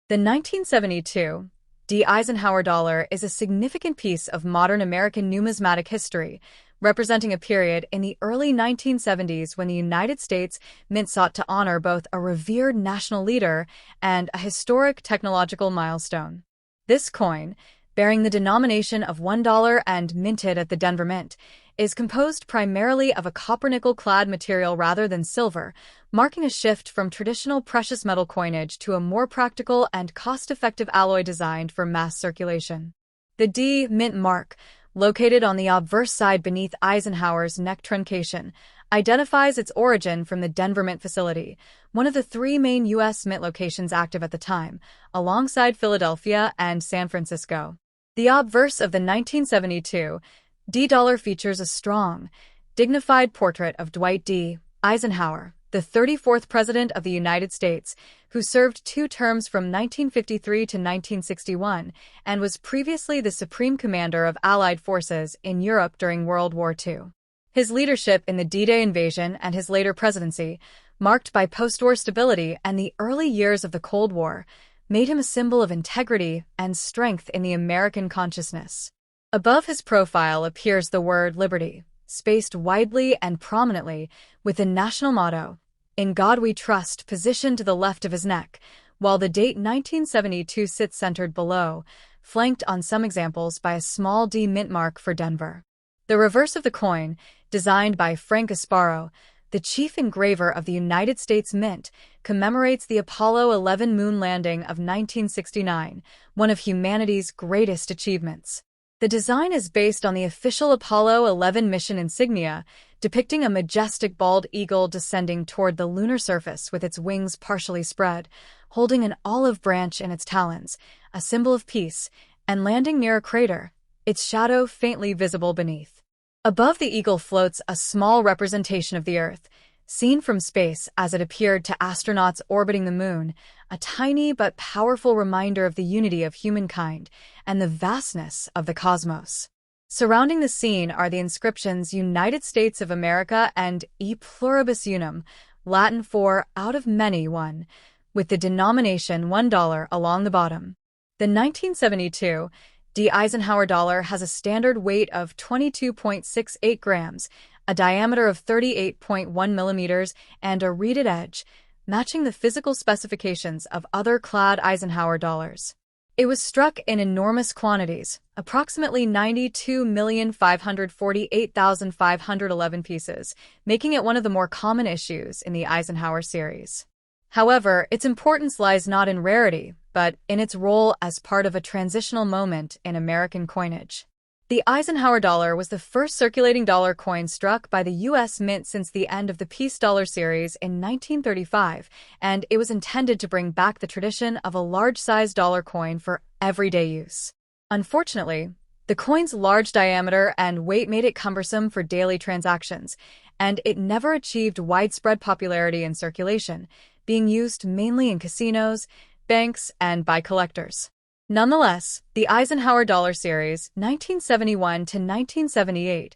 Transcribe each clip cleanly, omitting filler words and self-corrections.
The 1972 D. Eisenhower dollar is a significant piece of modern American numismatic history, representing a period in the early 1970s when the United States Mint sought to honor both a revered national leader and a historic technological milestone. This coin, bearing the denomination of $1 and minted at the Denver Mint, is composed primarily of a copper-nickel-clad material rather than silver, marking a shift from traditional precious metal coinage to a more practical and cost-effective alloy designed for mass circulation. The D Mint mark, located on the obverse side beneath Eisenhower's neck truncation, identifies its origin from the Denver Mint facility, one of the three main U.S. mint locations active at the time, alongside Philadelphia and San Francisco. The obverse of the 1972 D dollar features a strong, dignified portrait of Dwight D. Eisenhower, the 34th President of the United States, who served two terms from 1953 to 1961 and was previously the Supreme Commander of Allied forces in Europe during World War II. His leadership in the D-Day invasion and his later presidency, marked by post-war stability and the early years of the Cold War, made him a symbol of integrity and strength in the American consciousness. Above his profile appears the word liberty, spaced widely and prominently, with the national motto, "In God We Trust," positioned to the left of his neck, while the date 1972 sits centered below, flanked on some examples by a small D mint mark for Denver. The reverse of the coin, designed by Frank Asparo, the chief engraver of the United States Mint, commemorates the Apollo 11 moon landing of 1969, one of humanity's greatest achievements. The design is based on the official Apollo 11 mission insignia, depicting a majestic bald eagle descending toward the lunar surface with its wings partially spread, holding an olive branch in its talons, a symbol of peace, and landing near a crater, its shadow faintly visible beneath. Above the eagle floats a small representation of the Earth, seen from space as it appeared to astronauts orbiting the moon, a tiny but powerful reminder of the unity of humankind and the vastness of the cosmos. Surrounding the scene are the inscriptions United States of America and E pluribus unum, Latin for out of many one, with the denomination $1 along the bottom. The 1972 D. Eisenhower dollar has a standard weight of 22.68 grams, a diameter of 38.1 millimeters, and a reeded edge, matching the physical specifications of other clad Eisenhower dollars. It was struck in enormous quantities, approximately 92,548,511 pieces, making it one of the more common issues in the Eisenhower series. However, its importance lies not in rarity, but in its role as part of a transitional moment in American coinage. The Eisenhower dollar was the first circulating dollar coin struck by the U.S. Mint since the end of the Peace Dollar series in 1935, and it was intended to bring back the tradition of a large-sized dollar coin for everyday use. Unfortunately, the coin's large diameter and weight made it cumbersome for daily transactions, and it never achieved widespread popularity in circulation, being used mainly in casinos, banks, and by collectors. Nonetheless, the Eisenhower dollar series, 1971 to 1978,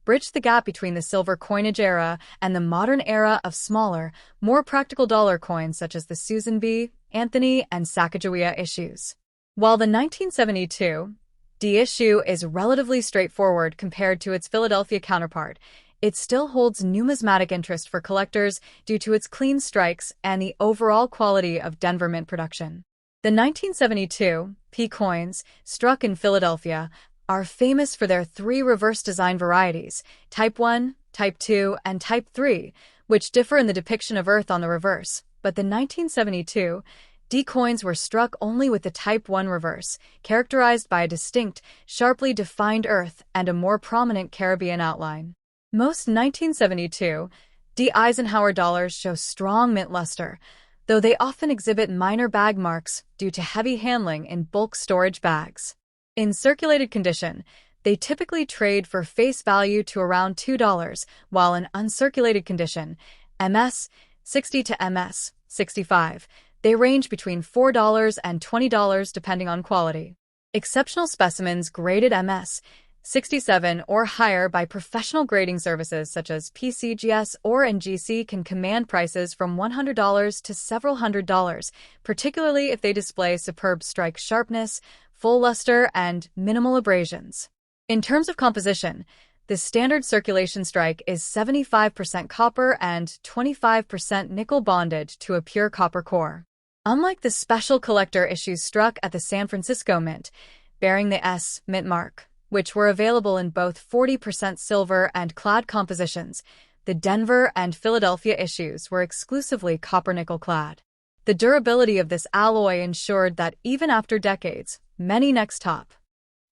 bridged the gap between the silver coinage era and the modern era of smaller, more practical dollar coins such as the Susan B. Anthony and Sacagawea issues. While the 1972 D issue is relatively straightforward compared to its Philadelphia counterpart, it still holds numismatic interest for collectors due to its clean strikes and the overall quality of Denver Mint production. The 1972 P coins, struck in Philadelphia, are famous for their three reverse design varieties, Type 1, Type 2, and Type 3, which differ in the depiction of Earth on the reverse, but the 1972 D coins were struck only with the Type 1 reverse, characterized by a distinct, sharply defined Earth and a more prominent Caribbean outline. Most 1972 D. Eisenhower dollars show strong mint luster, though they often exhibit minor bag marks due to heavy handling in bulk storage bags. In circulated condition, they typically trade for face value to around $2, while in uncirculated condition, MS 60 to MS 65, they range between $4 and $20 depending on quality. Exceptional specimens graded MS 67 or higher by professional grading services such as PCGS or NGC can command prices from $100 to several $100s, particularly if they display superb strike sharpness, full luster, and minimal abrasions. In terms of composition, the standard circulation strike is 75% copper and 25% nickel bonded to a pure copper core. Unlike the special collector issues struck at the San Francisco Mint, bearing the S Mint mark, which were available in both 40% silver and clad compositions, the Denver and Philadelphia issues were exclusively copper-nickel clad. The durability of this alloy ensured that even after decades, many necks top.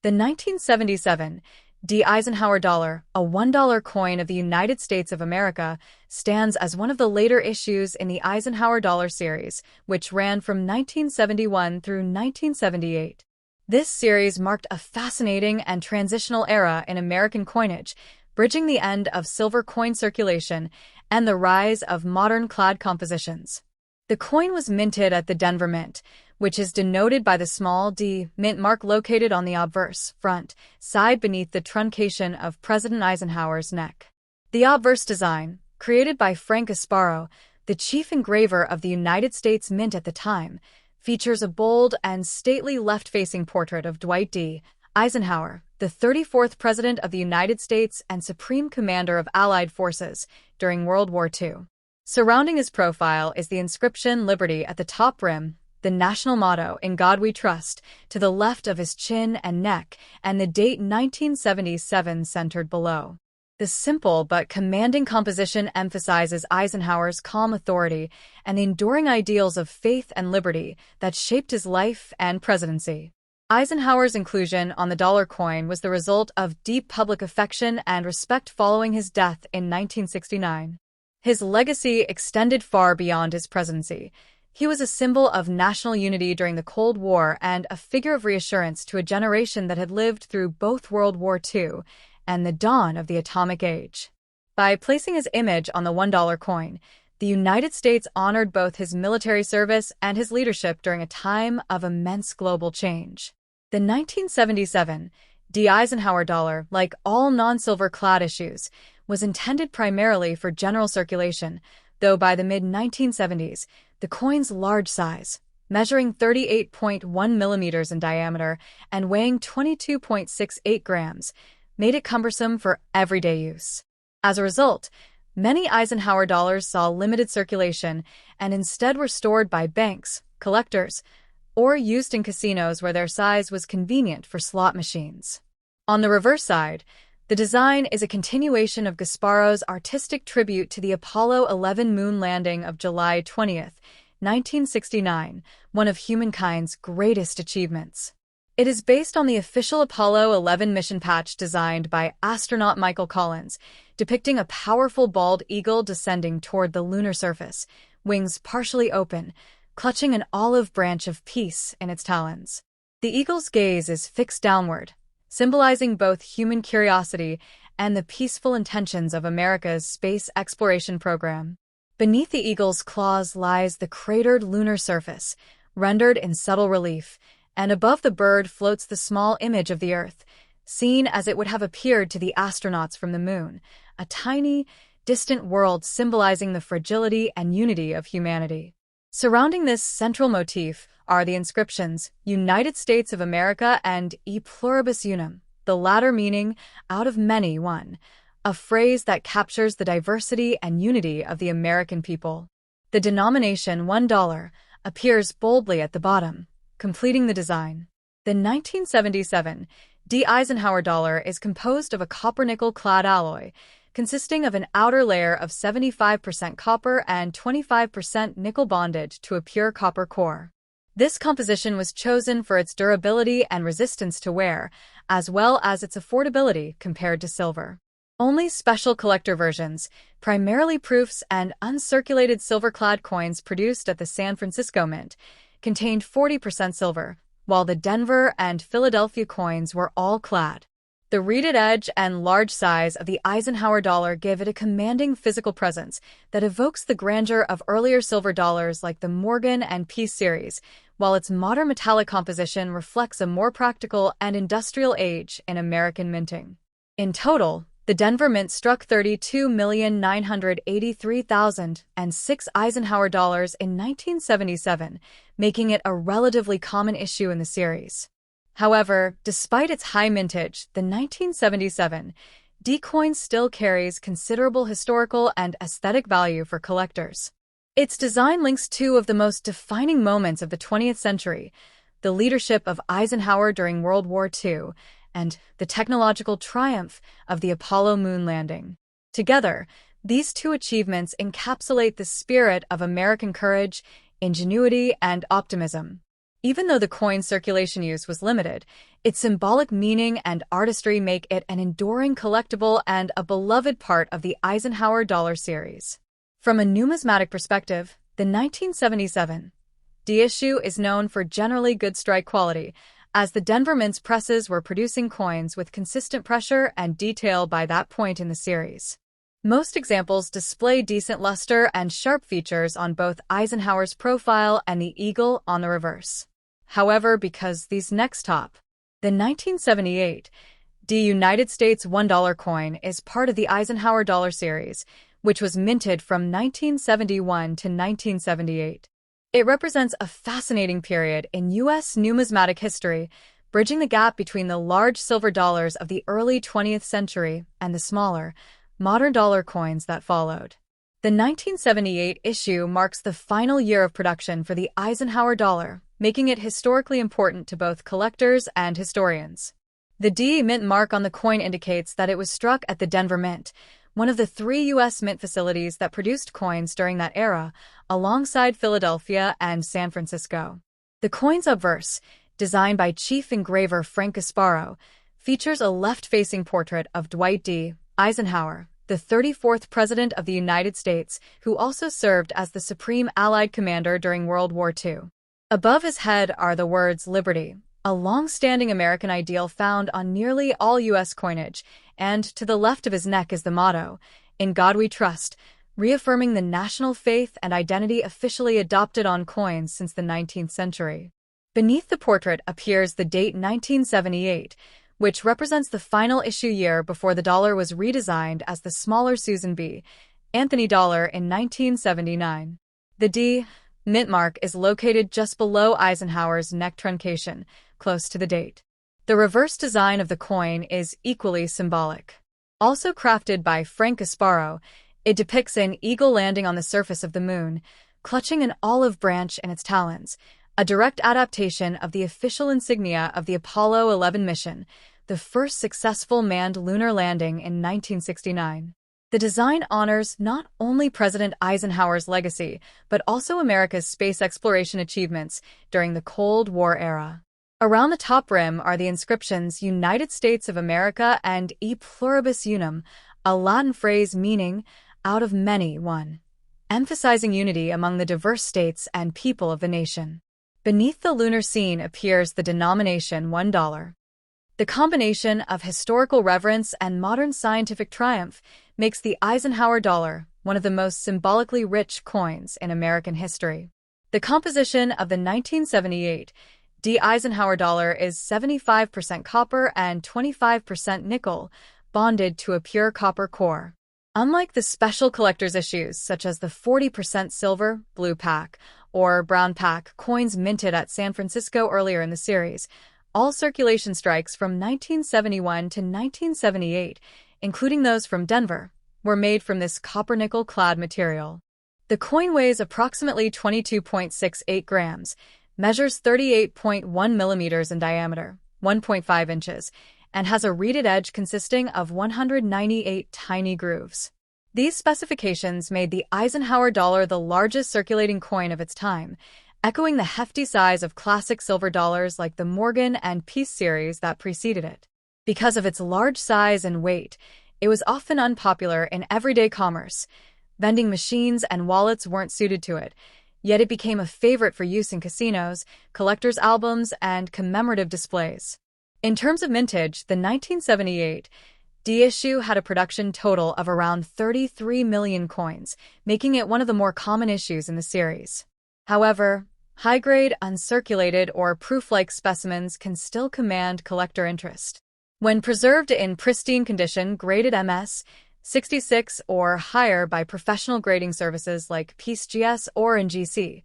The 1977 D. Eisenhower dollar, a $1 coin of the United States of America, stands as one of the later issues in the Eisenhower dollar series, which ran from 1971 through 1978. This series marked a fascinating and transitional era in American coinage, bridging the end of silver coin circulation and the rise of modern clad compositions. The coin was minted at the Denver Mint, which is denoted by the small d mint mark located on the obverse front side beneath the truncation of President Eisenhower's neck. The obverse design, created by Frank Gasparo, the chief engraver of the United States Mint at the time, features a bold and stately left-facing portrait of Dwight D. Eisenhower, the 34th President of the United States and Supreme Commander of Allied Forces during World War II. Surrounding his profile is the inscription Liberty at the top rim, the national motto, In God We Trust, to the left of his chin and neck, and the date 1977 centered below. The simple but commanding composition emphasizes Eisenhower's calm authority and the enduring ideals of faith and liberty that shaped his life and presidency. Eisenhower's inclusion on the dollar coin was the result of deep public affection and respect following his death in 1969. His legacy extended far beyond his presidency. He was a symbol of national unity during the Cold War and a figure of reassurance to a generation that had lived through both World War II and the dawn of the atomic age. By placing his image on the $1 coin, the United States honored both his military service and his leadership during a time of immense global change. The 1977 D. Eisenhower dollar, like all non-silver clad issues, was intended primarily for general circulation, though by the mid-1970s, the coin's large size, measuring 38.1 millimeters in diameter and weighing 22.68 grams, made it cumbersome for everyday use. As a result, many Eisenhower dollars saw limited circulation and instead were stored by banks, collectors, or used in casinos where their size was convenient for slot machines. On the reverse side, the design is a continuation of Gasparo's artistic tribute to the Apollo 11 moon landing of July 20, 1969, one of humankind's greatest achievements. It is based on the official Apollo 11 mission patch designed by astronaut Michael Collins, depicting a powerful bald eagle descending toward the lunar surface, wings partially open, clutching an olive branch of peace in its talons. The eagle's gaze is fixed downward, symbolizing both human curiosity and the peaceful intentions of America's space exploration program. Beneath the eagle's claws lies the cratered lunar surface, rendered in subtle relief, and above the bird floats the small image of the Earth, seen as it would have appeared to the astronauts from the moon, a tiny, distant world symbolizing the fragility and unity of humanity. Surrounding this central motif are the inscriptions United States of America and E pluribus unum, the latter meaning out of many one, a phrase that captures the diversity and unity of the American people. The denomination $1 appears boldly at the bottom, completing the design. The 1977 D. Eisenhower dollar is composed of a copper-nickel clad alloy, consisting of an outer layer of 75% copper and 25% nickel bonded to a pure copper core. This composition was chosen for its durability and resistance to wear, as well as its affordability compared to silver. Only special collector versions, primarily proofs and uncirculated silver-clad coins produced at the San Francisco Mint, contained 40% silver, while the Denver and Philadelphia coins were all clad. The reeded edge and large size of the Eisenhower dollar give it a commanding physical presence that evokes the grandeur of earlier silver dollars like the Morgan and Peace series, while its modern metallic composition reflects a more practical and industrial age in American minting. In total, the Denver Mint struck 32,983,006 Eisenhower dollars in 1977, making it a relatively common issue in the series. However, despite its high mintage, the 1977 D coin still carries considerable historical and aesthetic value for collectors. Its design links two of the most defining moments of the 20th century, the leadership of Eisenhower during World War II and the technological triumph of the Apollo moon landing. Together, these two achievements encapsulate the spirit of American courage, ingenuity, and optimism. Even though the coin's circulation use was limited, its symbolic meaning and artistry make it an enduring collectible and a beloved part of the Eisenhower dollar series. From a numismatic perspective, the 1977 D issue is known for generally good strike quality, as the Denver Mint's presses were producing coins with consistent pressure and detail by that point in the series. Most examples display decent luster and sharp features on both Eisenhower's profile and the eagle on the reverse. However, because these next top, the 1978 D United States $1 coin is part of the Eisenhower dollar series, which was minted from 1971 to 1978. It represents a fascinating period in U.S. numismatic history, bridging the gap between the large silver dollars of the early 20th century and the smaller, modern dollar coins that followed. The 1978 issue marks the final year of production for the Eisenhower dollar, making it historically important to both collectors and historians. The D Mint mark on the coin indicates that it was struck at the Denver Mint, one of the 3 U.S. mint facilities that produced coins during that era, alongside Philadelphia and San Francisco. The coin's obverse, designed by chief engraver Frank Gasparo, features a left-facing portrait of Dwight D. Eisenhower, the 34th President of the United States, who also served as the Supreme Allied Commander during World War II. Above his head are the words "Liberty," a long-standing American ideal found on nearly all U.S. coinage, and to the left of his neck is the motto, "In God We Trust," reaffirming the national faith and identity officially adopted on coins since the 19th century. Beneath the portrait appears the date 1978, which represents the final issue year before the dollar was redesigned as the smaller Susan B. Anthony dollar in 1979. The D. Mint mark is located just below Eisenhower's neck truncation, close to the date. The reverse design of the coin is equally symbolic. Also crafted by Frank Gasparo, it depicts an eagle landing on the surface of the moon, clutching an olive branch in its talons, a direct adaptation of the official insignia of the Apollo 11 mission, the first successful manned lunar landing in 1969. The design honors not only President Eisenhower's legacy, but also America's space exploration achievements during the Cold War era. Around the top rim are the inscriptions United States of America and E pluribus unum, a Latin phrase meaning out of many one, emphasizing unity among the diverse states and people of the nation. Beneath the lunar scene appears the denomination $1. The combination of historical reverence and modern scientific triumph makes the Eisenhower dollar one of the most symbolically rich coins in American history. The composition of the 1978 D Eisenhower dollar is 75% copper and 25% nickel, bonded to a pure copper core. Unlike the special collector's issues such as the 40% silver, blue pack, or brown pack coins minted at San Francisco earlier in the series, all circulation strikes from 1971 to 1978, including those from Denver, were made from this copper-nickel-clad material. The coin weighs approximately 22.68 grams, measures 38.1 millimeters in diameter, 1.5 inches, and has a reeded edge consisting of 198 tiny grooves. These specifications made the Eisenhower dollar the largest circulating coin of its time, echoing the hefty size of classic silver dollars like the Morgan and Peace series that preceded it. Because of its large size and weight, it was often unpopular in everyday commerce. Vending machines and wallets weren't suited to it, yet it became a favorite for use in casinos, collectors' albums, and commemorative displays. In terms of mintage, the 1978 D issue had a production total of around 33 million coins, making it one of the more common issues in the series. However, High-grade, uncirculated, or proof-like specimens can still command collector interest. When preserved in pristine condition, graded MS, 66 or higher by professional grading services like PCGS or NGC,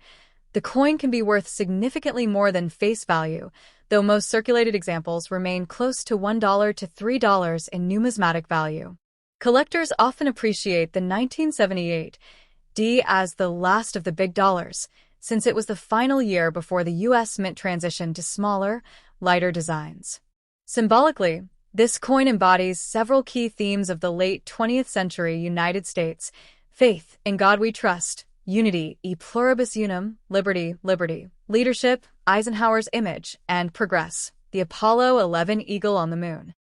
the coin can be worth significantly more than face value, though most circulated examples remain close to $1 to $3 in numismatic value. Collectors often appreciate the 1978 D as the last of the big dollars, since it was the final year before the U.S. Mint transitioned to smaller, lighter designs. Symbolically, this coin embodies several key themes of the late 20th century United States: faith, in God we trust; unity, e pluribus unum; liberty, leadership, Eisenhower's image; and progress, the Apollo 11 eagle on the moon.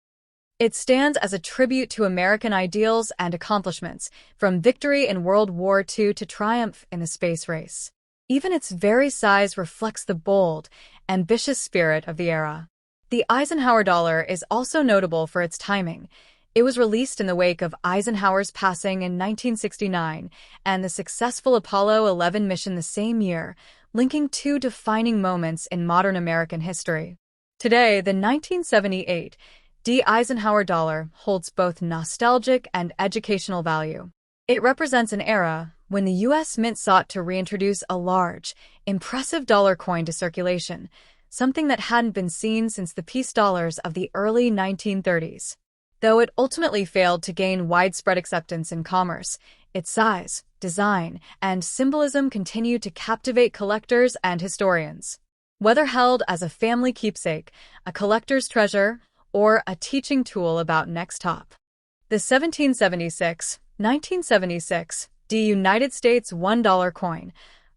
It stands as a tribute to American ideals and accomplishments, from victory in World War II to triumph in the space race. Even its very size reflects the bold, ambitious spirit of the era. The Eisenhower dollar is also notable for its timing. It was released in the wake of Eisenhower's passing in 1969 and the successful Apollo 11 mission the same year, linking two defining moments in modern American history. Today, the 1978 D Eisenhower dollar holds both nostalgic and educational value. It represents an era when the U.S. Mint sought to reintroduce a large, impressive dollar coin to circulation, something that hadn't been seen since the peace dollars of the early 1930s. Though it ultimately failed to gain widespread acceptance in commerce, its size, design, and symbolism continue to captivate collectors and historians. Whether held as a family keepsake, a collector's treasure, or a teaching tool about next top. The 1976 D United States $1 coin,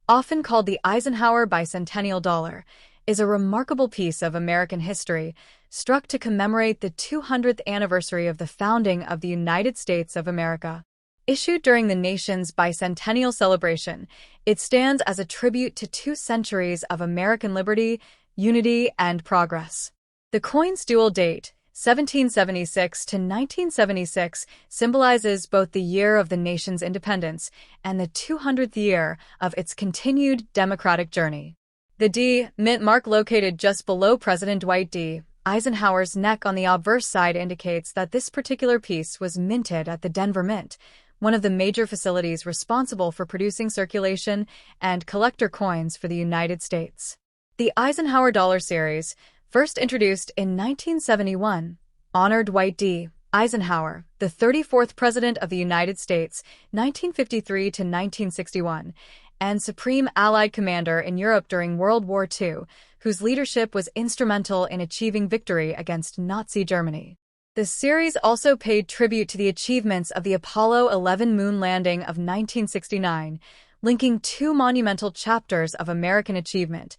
often called the Eisenhower bicentennial dollar, is a remarkable piece of American history, struck to commemorate the 200th anniversary of the founding of the United States of America. Issued during the nation's bicentennial celebration, it stands as a tribute to 2 centuries of American liberty, unity, and progress. The coin's dual date, 1776 to 1976, symbolizes both the year of the nation's independence and the 200th year of its continued democratic journey. The D Mint mark, located just below President Dwight D. Eisenhower's neck on the obverse side, indicates that this particular piece was minted at the Denver Mint, one of the major facilities responsible for producing circulation and collector coins for the United States. The Eisenhower dollar series, first introduced in 1971, honored Dwight D. Eisenhower, the 34th President of the United States, 1953 to 1961, and Supreme Allied Commander in Europe during World War II, whose leadership was instrumental in achieving victory against Nazi Germany. The series also paid tribute to the achievements of the Apollo 11 moon landing of 1969, linking 2 monumental chapters of American achievement: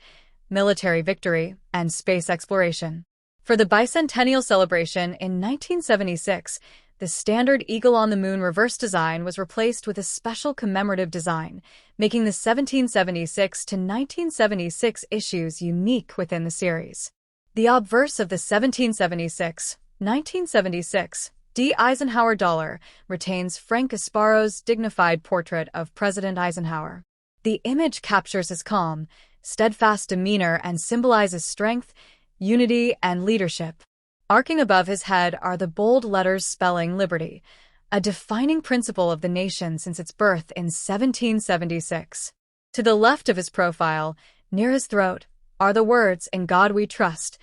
military victory and space exploration. For the bicentennial celebration in 1976, the standard Eagle on the Moon reverse design was replaced with a special commemorative design, making the 1776 to 1976 issues unique within the series. The obverse of the 1976 D Eisenhower dollar retains Frank Asparo's dignified portrait of President Eisenhower. The image captures his calm, steadfast demeanor and symbolizes strength, unity, and leadership. Arcing above his head are the bold letters spelling liberty, a defining principle of the nation since its birth in 1776. To the left of his profile, near his throat, are the words, "In God we trust,"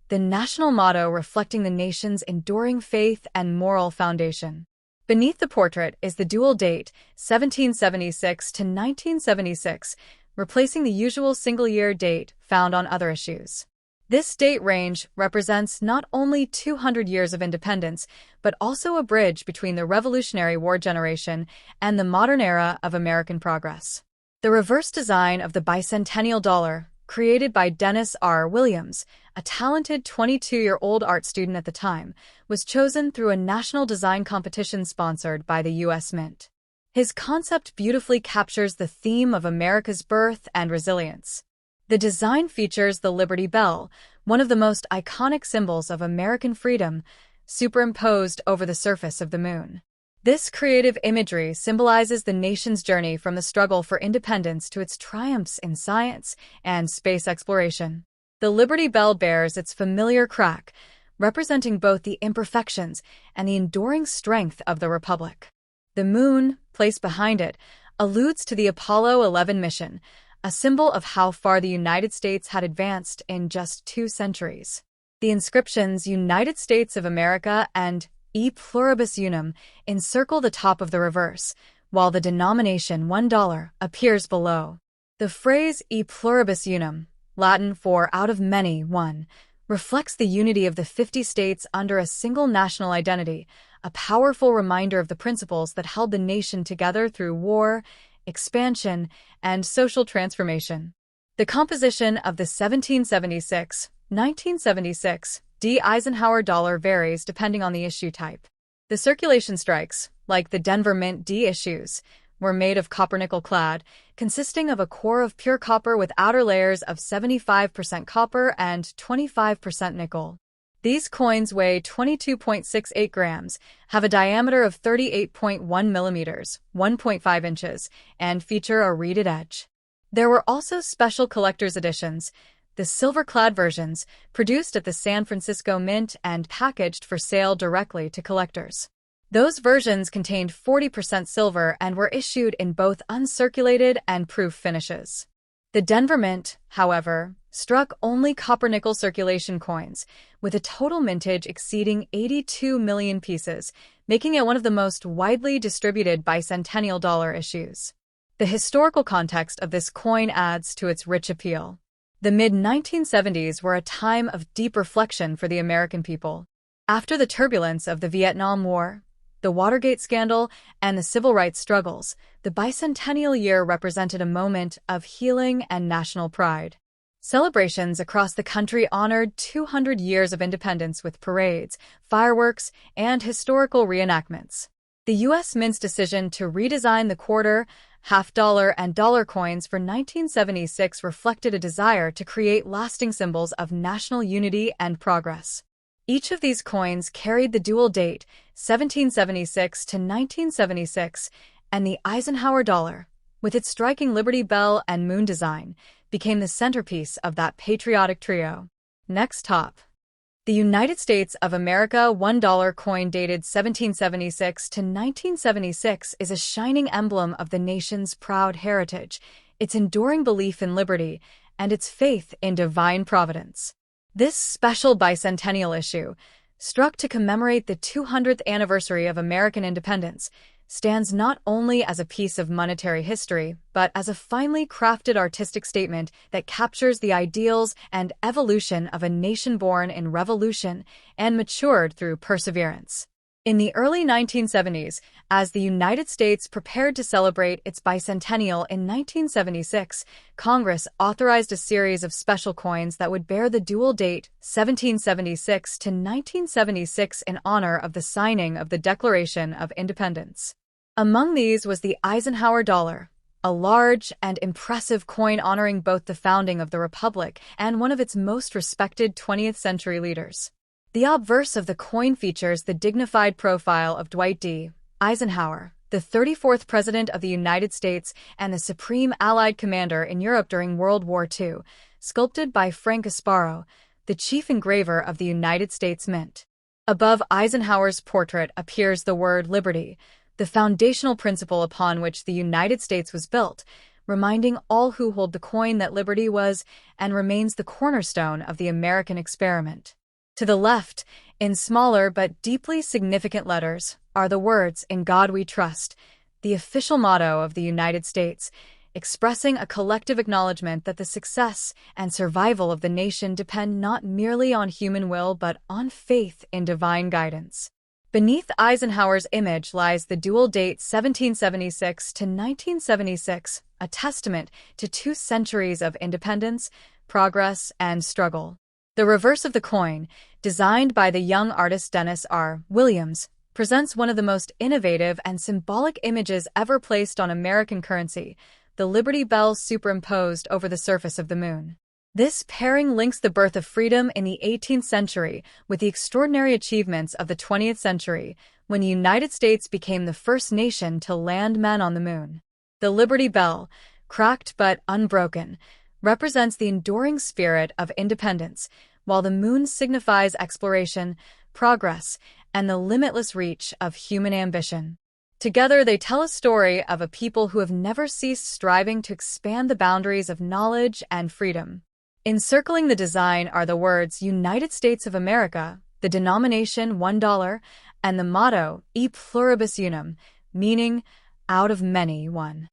the national motto reflecting the nation's enduring faith and moral foundation. Beneath the portrait is the dual date, 1776 to 1976, replacing the usual single-year date found on other issues. This date range represents not only 200 years of independence, but also a bridge between the Revolutionary War generation and the modern era of American progress. The reverse design of the bicentennial dollar, created by Dennis R. Williams, a talented 22-year-old art student at the time, was chosen through a national design competition sponsored by the U.S. Mint. His concept beautifully captures the theme of America's birth and resilience. The design features the Liberty Bell, one of the most iconic symbols of American freedom, superimposed over the surface of the moon. This creative imagery symbolizes the nation's journey from the struggle for independence to its triumphs in science and space exploration. The Liberty Bell bears its familiar crack, representing both the imperfections and the enduring strength of the Republic. The moon, placed behind it, alludes to the Apollo 11 mission, a symbol of how far the United States had advanced in just 2 centuries. The inscriptions United States of America and E pluribus unum encircle the top of the reverse, while the denomination $1 appears below. The phrase E pluribus unum, Latin for out of many, one, reflects the unity of the 50 states under a single national identity, a powerful reminder of the principles that held the nation together through war, expansion, and social transformation. The composition of the 1976 D. Eisenhower dollar varies depending on the issue type. The circulation strikes, like the Denver Mint D issues, were made of copper-nickel clad, consisting of a core of pure copper with outer layers of 75% copper and 25% nickel. These coins weigh 22.68 grams, have a diameter of 38.1 millimeters, 1.5 inches, and feature a reeded edge. There were also special collector's editions, the silver-clad versions, produced at the San Francisco Mint and packaged for sale directly to collectors. Those versions contained 40% silver and were issued in both uncirculated and proof finishes. The Denver Mint, however, struck only copper-nickel circulation coins, with a total mintage exceeding 82 million pieces, making it one of the most widely distributed bicentennial dollar issues. The historical context of this coin adds to its rich appeal. The mid-1970s were a time of deep reflection for the American people. After the turbulence of the Vietnam War, the Watergate scandal, and the civil rights struggles, the bicentennial year represented a moment of healing and national pride. Celebrations across the country honored 200 years of independence with parades, fireworks, and historical reenactments. The U.S. Mint's decision to redesign the quarter, half-dollar, and dollar coins for 1976 reflected a desire to create lasting symbols of national unity and progress. Each of these coins carried the dual date, 1776 to 1976, and the Eisenhower dollar, with its striking Liberty Bell and moon design, became the centerpiece of that patriotic trio. Next top. The United States of America $1 coin dated 1776 to 1976 is a shining emblem of the nation's proud heritage, its enduring belief in liberty, and its faith in divine providence. This special bicentennial issue, struck to commemorate the 200th anniversary of American independence, stands not only as a piece of monetary history, but as a finely crafted artistic statement that captures the ideals and evolution of a nation born in revolution and matured through perseverance. In the early 1970s, as the United States prepared to celebrate its bicentennial in 1976, Congress authorized a series of special coins that would bear the dual date 1776 to 1976 in honor of the signing of the Declaration of Independence. Among these was the Eisenhower dollar, a large and impressive coin honoring both the founding of the Republic and one of its most respected 20th century leaders. The obverse of the coin features the dignified profile of Dwight D. Eisenhower, the 34th President of the United States and the Supreme Allied Commander in Europe during World War II, sculpted by Frank Gasparo, the chief engraver of the United States Mint. Above Eisenhower's portrait appears the word liberty, the foundational principle upon which the United States was built, reminding all who hold the coin that liberty was and remains the cornerstone of the American experiment. To the left, in smaller but deeply significant letters, are the words, "In God We Trust," the official motto of the United States, expressing a collective acknowledgement that the success and survival of the nation depend not merely on human will but on faith in divine guidance. Beneath Eisenhower's image lies the dual date 1776 to 1976, a testament to 2 centuries of independence, progress, and struggle. The reverse of the coin, designed by the young artist Dennis R. Williams, presents one of the most innovative and symbolic images ever placed on American currency, the Liberty Bell superimposed over the surface of the moon. This pairing links the birth of freedom in the 18th century with the extraordinary achievements of the 20th century, when the United States became the first nation to land men on the moon. The Liberty Bell, cracked but unbroken, represents the enduring spirit of independence, while the moon signifies exploration, progress, and the limitless reach of human ambition. Together, they tell a story of a people who have never ceased striving to expand the boundaries of knowledge and freedom. Encircling the design are the words United States of America, the denomination $1, and the motto E pluribus unum, meaning out of many, one.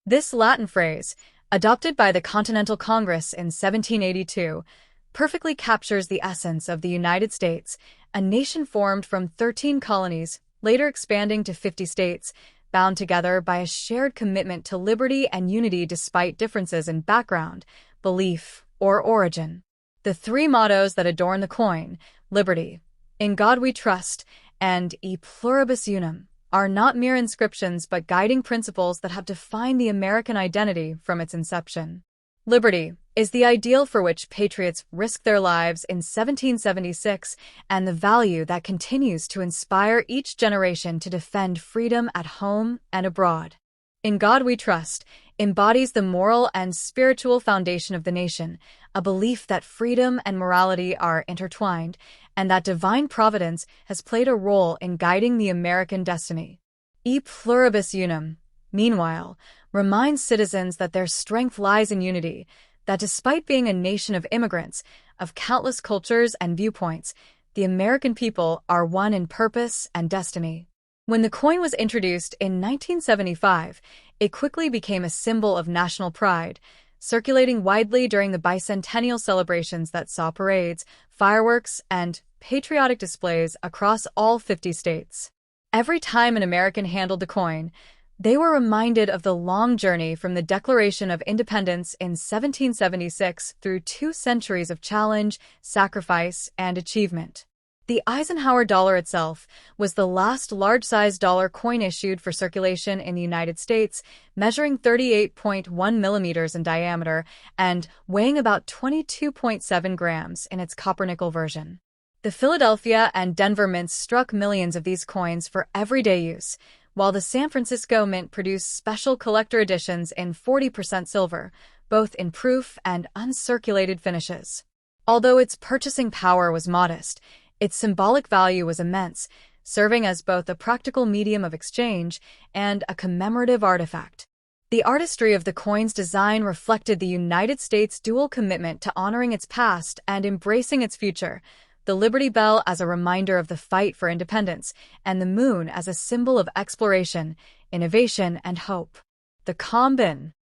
This Latin phrase, adopted by the Continental Congress in 1782, perfectly captures the essence of the United States, a nation formed from 13 colonies, later expanding to 50 states, bound together by a shared commitment to liberty and unity despite differences in background, belief, or origin. The three mottos that adorn the coin, liberty, in God we trust, and e pluribus unum, are not mere inscriptions but guiding principles that have defined the American identity from its inception. Liberty is the ideal for which patriots risked their lives in 1776 and the value that continues to inspire each generation to defend freedom at home and abroad. In God we trust embodies the moral and spiritual foundation of the nation, a belief that freedom and morality are intertwined, and that divine providence has played a role in guiding the American destiny. E pluribus unum, meanwhile, reminds citizens that their strength lies in unity, that despite being a nation of immigrants, of countless cultures and viewpoints, the American people are one in purpose and destiny. When the coin was introduced in 1975, it quickly became a symbol of national pride, circulating widely during the bicentennial celebrations that saw parades, fireworks, and patriotic displays across all 50 states. Every time an American handled the coin, they were reminded of the long journey from the Declaration of Independence in 1776 through 2 centuries of challenge, sacrifice, and achievement. The Eisenhower dollar itself was the last large-sized dollar coin issued for circulation in the United States, measuring 38.1 millimeters in diameter and weighing about 22.7 grams in its copper-nickel version. The Philadelphia and Denver mints struck millions of these coins for everyday use, while the San Francisco Mint produced special collector editions in 40% silver, both in proof and uncirculated finishes. Although its purchasing power was modest, its symbolic value was immense, serving as both a practical medium of exchange and a commemorative artifact. The artistry of the coin's design reflected the United States' dual commitment to honoring its past and embracing its future, the Liberty Bell as a reminder of the fight for independence, and the moon as a symbol of exploration, innovation, and hope. The combin